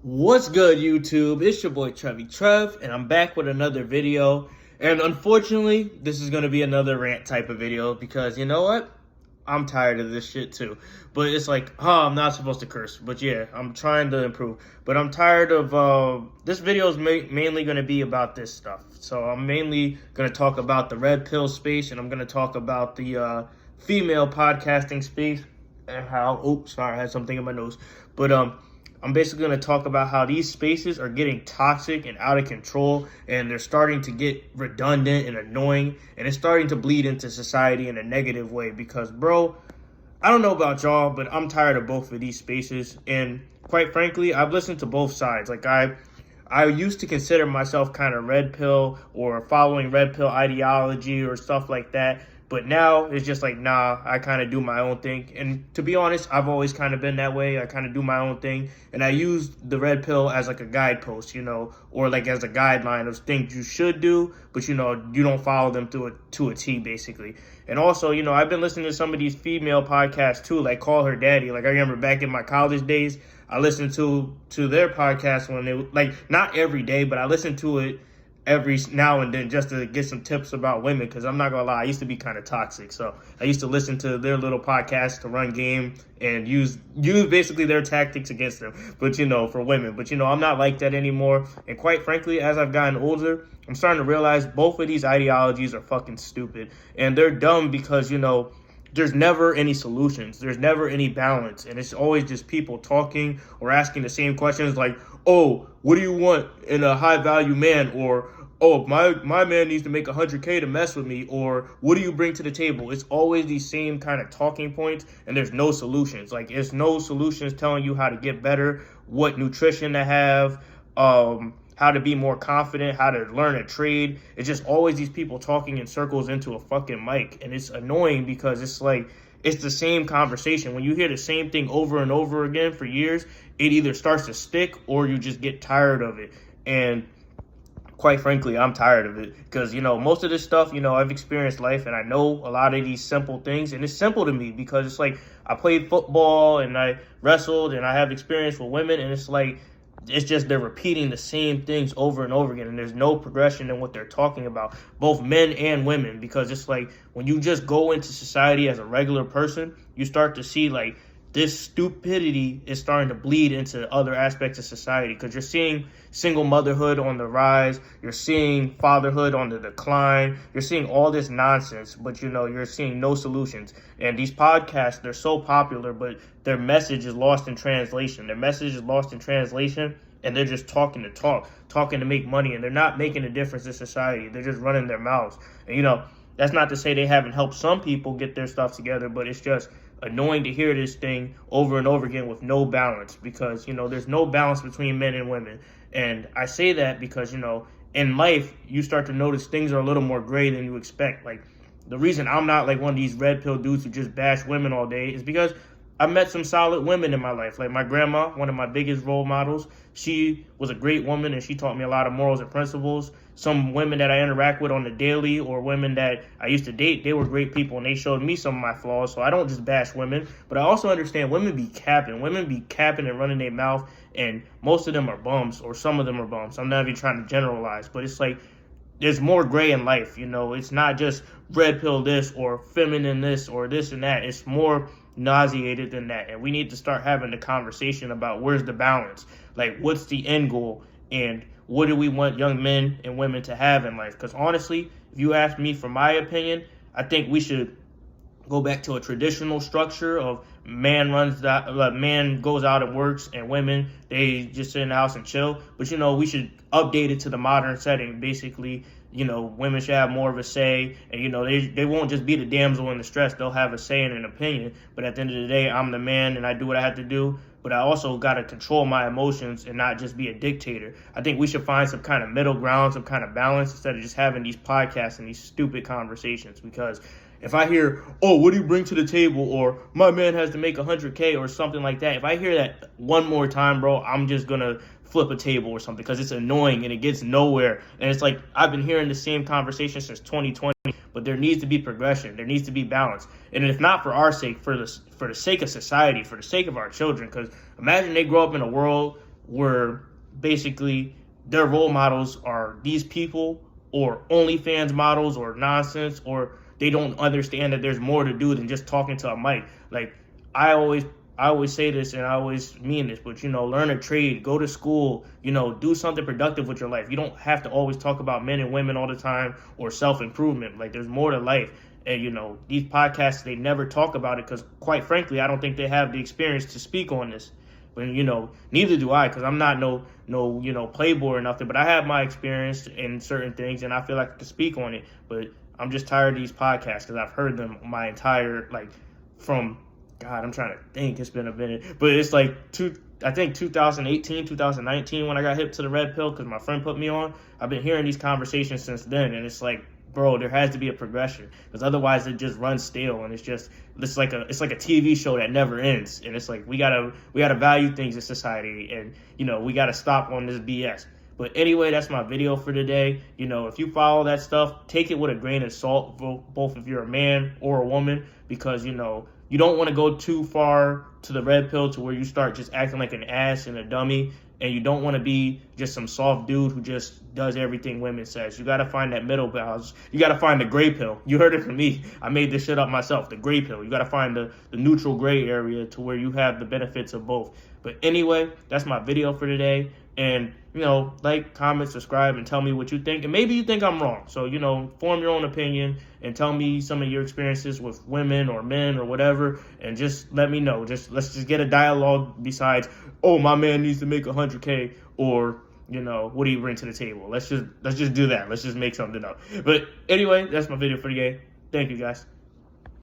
What's good, YouTube? It's your boy Trev, and I'm back with another video. And unfortunately, this is going to be another rant type of video because you know what? I'm tired of this shit too. But it's like, I'm not supposed to curse. But yeah, I'm trying to improve. But I'm tired of, this video is mainly going to be about this stuff. So I'm mainly going to talk about the red pill space, and I'm going to talk about the female podcasting space and how, oops, sorry, I had something in my nose. But, I'm basically going to talk about how these spaces are getting toxic and out of control, and they're starting to get redundant and annoying, and it's starting to bleed into society in a negative way because, bro, I don't know about y'all, but I'm tired of both of these spaces, and quite frankly, I've listened to both sides. Like, I used to consider myself kind of red pill or following red pill ideology or stuff like that. But now it's just like, nah, I kind of do my own thing. And to be honest, I've always kind of been that way. I kind of do my own thing. And I use the red pill as like a guidepost, or like as a guideline of things you should do, but you don't follow them to a T basically. And also, I've been listening to some of these female podcasts too, like Call Her Daddy. Like I remember back in my college days, I listened to their podcast when they, like, not every day, but I listened to it every now and then just to get some tips about women, because I'm not gonna lie, I used to be kind of toxic. So I used to listen to their little podcast to run game and use basically their tactics against them, but for women. But I'm not like that anymore. And quite frankly, as I've gotten older, I'm starting to realize both of these ideologies are fucking stupid, and they're dumb because there's never any solutions. There's never any balance. And it's always just people talking or asking the same questions like, oh, what do you want in a high value man? Or, oh, my man needs to make 100K to mess with me. Or what do you bring to the table? It's always these same kind of talking points, and there's no solutions. Like, it's no solutions telling you how to get better, what nutrition to have, how to be more confident, how to learn a trade. It's just always these people talking in circles into a fucking mic. And it's annoying because it's like, it's the same conversation. When you hear the same thing over and over again for years, it either starts to stick or you just get tired of it. And quite frankly, I'm tired of it because, most of this stuff, I've experienced life and I know a lot of these simple things, and it's simple to me because it's like I played football and I wrestled and I have experience with women, and it's just they're repeating the same things over and over again, and there's no progression in what they're talking about, both men and women, because it's like when you just go into society as a regular person, you start to see like this stupidity is starting to bleed into other aspects of society, because you're seeing single motherhood on the rise, you're seeing fatherhood on the decline, you're seeing all this nonsense, but you're seeing no solutions. And these podcasts, they're so popular, but their message is lost in translation. And they're just talking to make money, and they're not making a difference in society. They're just running their mouths. And that's not to say they haven't helped some people get their stuff together, but it's just annoying to hear this thing over and over again with no balance, because there's no balance between men and women. And I say that because in life you start to notice things are a little more gray than you expect. Like, the reason I'm not like one of these red pill dudes who just bash women all day is because I met some solid women in my life. Like my grandma, one of my biggest role models, she was a great woman and she taught me a lot of morals and principles. Some women that I interact with on the daily, or women that I used to date, they were great people and they showed me some of my flaws. So I don't just bash women, but I also understand women be capping. Women be capping and running their mouth, and most of them are bums, or some of them are bums. I'm not even trying to generalize, but it's like there's more gray in life. It's not just red pill this or feminine this or this and that. It's more nauseated than that, and we need to start having the conversation about where's the balance, like what's the end goal, and what do we want young men and women to have in life. Because honestly, if you ask me for my opinion, I think we should go back to a traditional structure of man goes out and works, and women, they just sit in the house and chill. But we should update it to the modern setting. Basically, women should have more of a say, and they won't just be the damsel in distress. They'll have a say and an opinion. But at the end of the day, I'm the man and I do what I have to do, but I also got to control my emotions and not just be a dictator. I think we should find some kind of middle ground, some kind of balance, instead of just having these podcasts and these stupid conversations. Because if I hear, oh, what do you bring to the table, or my man has to make 100K or something like that, if I hear that one more time, bro, I'm just going to flip a table or something, because it's annoying and it gets nowhere. And it's like I've been hearing the same conversation since 2020, but there needs to be progression. There needs to be balance. And if not for our sake, for the sake of society, for the sake of our children, because imagine they grow up in a world where basically their role models are these people or OnlyFans models or nonsense, or they don't understand that there's more to do than just talking to a mic. Like I always say this and I always mean this, but learn a trade, go to school, do something productive with your life. You don't have to always talk about men and women all the time or self-improvement. Like there's more to life. And these podcasts, they never talk about it because quite frankly, I don't think they have the experience to speak on this. But neither do I, because I'm not no playboy or nothing, but I have my experience in certain things and I feel like I can speak on it. But I'm just tired of these podcasts because I've heard them my entire, from God, I'm trying to think. It's been a minute. But it's I think 2018, 2019 when I got hip to the red pill because my friend put me on. I've been hearing these conversations since then. And it's like, bro, there has to be a progression because otherwise it just runs stale. And it's like a TV show that never ends. And it's like, we gotta value things in society. And, we gotta stop on this BS. But anyway, that's my video for today. If you follow that stuff, take it with a grain of salt, both if you're a man or a woman, because, you don't want to go too far to the red pill to where you start just acting like an ass and a dummy. And you don't want to be just some soft dude who just does everything women says. You got to find that middle balance. You got to find the gray pill. You heard it from me. I made this shit up myself, the gray pill. You got to find the neutral gray area to where you have the benefits of both. But anyway, that's my video for today. And, like, comment, subscribe, and tell me what you think. And maybe you think I'm wrong. So, form your own opinion and tell me some of your experiences with women or men or whatever. And just let me know. Let's just get a dialogue besides, oh, my man needs to make 100K or, what do you bring to the table? Let's just do that. Let's just make something up. But anyway, that's my video for today. Thank you, guys.